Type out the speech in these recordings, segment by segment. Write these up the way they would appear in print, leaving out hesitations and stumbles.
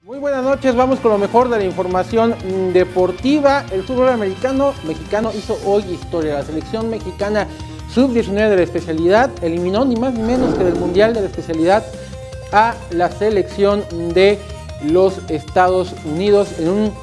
Muy buenas noches, vamos con lo mejor de la información deportiva. El fútbol mexicano hizo hoy historia. La selección mexicana sub-19 de la especialidad eliminó ni más ni menos que del Mundial de la especialidad a la selección de los Estados Unidos en un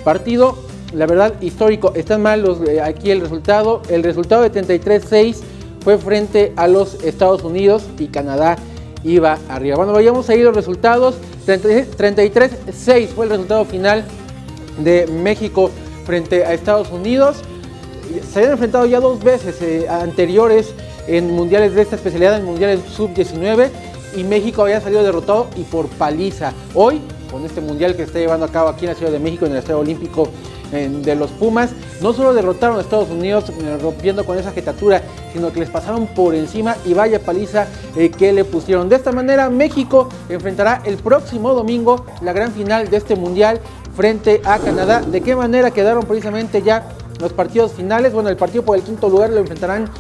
partido, la verdad, histórico. Están mal aquí el resultado. El resultado de 33-6 fue frente a los Estados Unidos y Canadá iba arriba. Bueno, vayamos a ir los resultados. 33-6 fue el resultado final de México frente a Estados Unidos. Se habían enfrentado ya dos veces anteriores en mundiales de esta especialidad, en mundiales sub-19, y México había salido derrotado y por paliza. Hoy, con este mundial que se está llevando a cabo aquí en la Ciudad de México, en el Estadio Olímpico de los Pumas, no solo derrotaron a Estados Unidos rompiendo con esa jetatura, sino que les pasaron por encima y vaya paliza que le pusieron. De esta manera, México enfrentará el próximo domingo la gran final de este mundial frente a Canadá. ¿De qué manera quedaron precisamente ya los partidos finales? Bueno, el partido por el quinto lugar lo enfrentarán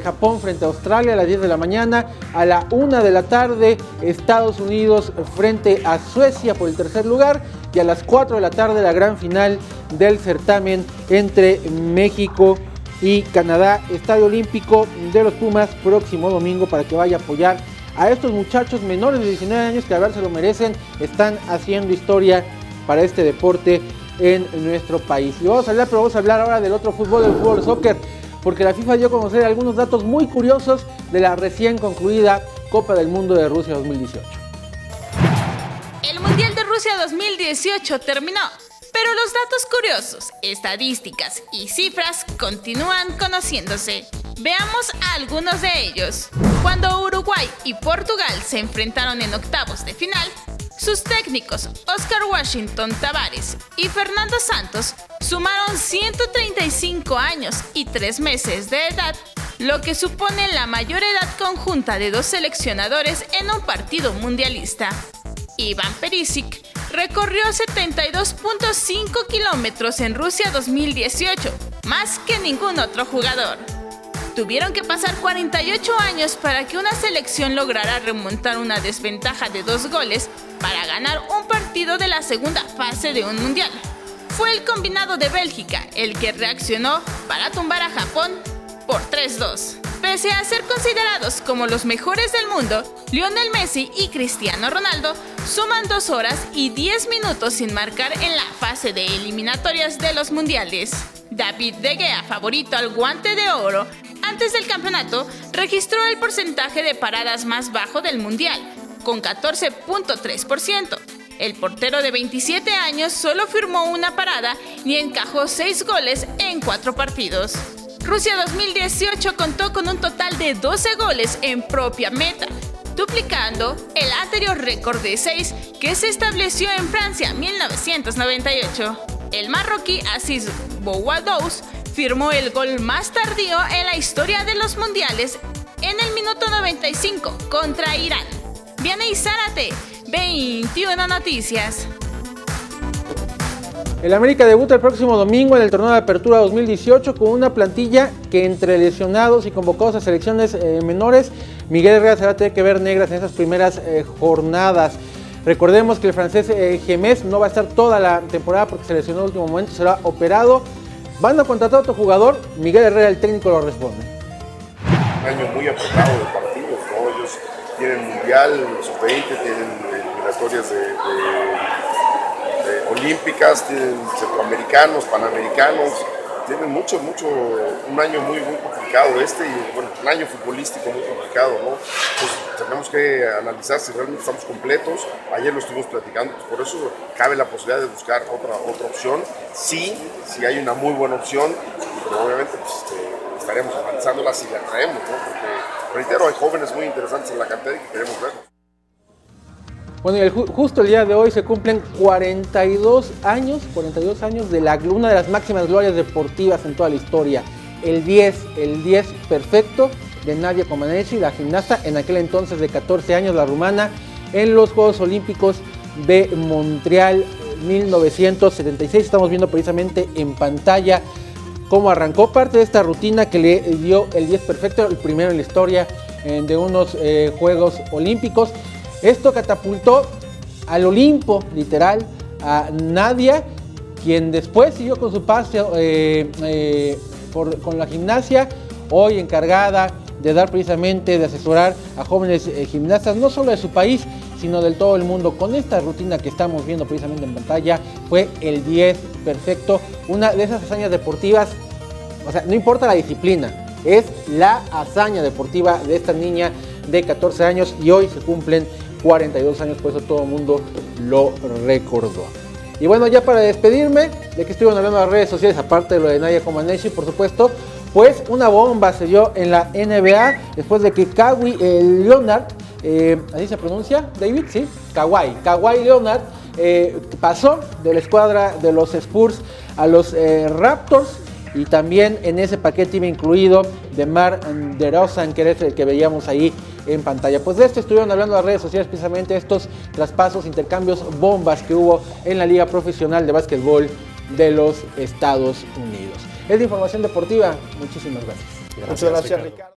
Japón frente a Australia a las 10 de la mañana. A la 1 de la tarde, Estados Unidos frente a Suecia por el tercer lugar. Y a las 4 de la tarde, la gran final del certamen entre México y Canadá. Estadio Olímpico de los Pumas, próximo domingo, para que vaya a apoyar a estos muchachos menores de 19 años que a ver se lo merecen. Están haciendo historia para este deporte en nuestro país. Y vamos a hablar ahora del otro fútbol, del fútbol soccer, porque la FIFA dio a conocer algunos datos muy curiosos de la recién concluida Copa del Mundo de Rusia 2018. El Mundial de Rusia 2018 terminó, pero los datos curiosos, estadísticas y cifras continúan conociéndose. Veamos algunos de ellos. Cuando Uruguay y Portugal se enfrentaron en octavos de final, sus técnicos Oscar Washington Tabárez y Fernando Santos sumaron 135 años y 3 meses de edad, lo que supone la mayor edad conjunta de dos seleccionadores en un partido mundialista. Iván Perisic recorrió 72.5 kilómetros en Rusia 2018, más que ningún otro jugador. Tuvieron que pasar 48 años para que una selección lograra remontar una desventaja de 2 goles para ganar un partido de la segunda fase de un mundial. Fue el combinado de Bélgica el que reaccionó para tumbar a Japón por 3-2. Pese a ser considerados como los mejores del mundo, Lionel Messi y Cristiano Ronaldo suman 2 horas y 10 minutos sin marcar en la fase de eliminatorias de los mundiales. David De Gea, favorito al Guante de Oro, antes del campeonato, registró el porcentaje de paradas más bajo del mundial, con 14.3%. El portero de 27 años solo firmó una parada y encajó 6 goles en 4 partidos. Rusia 2018 contó con un total de 12 goles en propia meta, duplicando el anterior récord de 6 que se estableció en Francia en 1998. El marroquí Aziz Bouadouz firmó el gol más tardío en la historia de los mundiales en el minuto 95 contra Irán. Vianey Zárate, 21 Noticias. El América debuta el próximo domingo en el torneo de apertura 2018 con una plantilla que entre lesionados y convocados a selecciones menores, Miguel Herrera se va a tener que ver negras en esas primeras jornadas. Recordemos que el francés Gémez no va a estar toda la temporada porque se lesionó en el último momento, será operado. Van a contratar a otro jugador, Miguel Herrera, el técnico, lo responde. Un año muy apretado de partidos, ¿no? Ellos tienen mundial, sub-20, tienen eliminatorias olímpicas, tienen centroamericanos, panamericanos, tienen un año muy complicado y bueno, un año futbolístico muy complicado, ¿no? Entonces tenemos que analizar si realmente estamos completos. Ayer lo estuvimos platicando, pues por eso cabe la posibilidad de buscar otra opción. Sí, hay una muy buena opción, pero obviamente pues, estaremos analizándola si la traemos, ¿no? Porque, reitero, hay jóvenes muy interesantes en la cantera y que queremos ver. Bueno, y justo el día de hoy se cumplen 42 años de una de las máximas glorias deportivas en toda la historia. El 10 perfecto de Nadia Comaneci, la gimnasta en aquel entonces de 14 años, la rumana, en los Juegos Olímpicos de Montreal 1976. Estamos viendo precisamente en pantalla cómo arrancó parte de esta rutina que le dio el 10 perfecto, el primero en la historia de unos Juegos Olímpicos. Esto catapultó al Olimpo, literal, a Nadia, quien después siguió con su paso con la gimnasia, hoy encargada de dar precisamente, de asesorar a jóvenes gimnastas, no solo de su país, sino del todo el mundo. Con esta rutina que estamos viendo precisamente en pantalla, fue el 10 perfecto, una de esas hazañas deportivas, o sea, no importa la disciplina, es la hazaña deportiva de esta niña de 14 años y hoy se cumplen 42 años, por eso todo el mundo lo recordó. Y bueno, ya para despedirme, de que estuvieron hablando de las redes sociales, aparte de lo de Nadia Comaneci, por supuesto, pues una bomba se dio en la NBA después de que Kawhi Leonard, ¿así se pronuncia, David? Sí, Kawhi Leonard pasó de la escuadra de los Spurs a los Raptors, y también en ese paquete iba incluido DeMar DeRozan, que es el que veíamos ahí en pantalla. Pues de esto estuvieron hablando las redes sociales, precisamente estos traspasos, intercambios, bombas que hubo en la Liga Profesional de Básquetbol de los Estados Unidos. Es de información deportiva. Muchísimas gracias. Muchas gracias, Ricardo.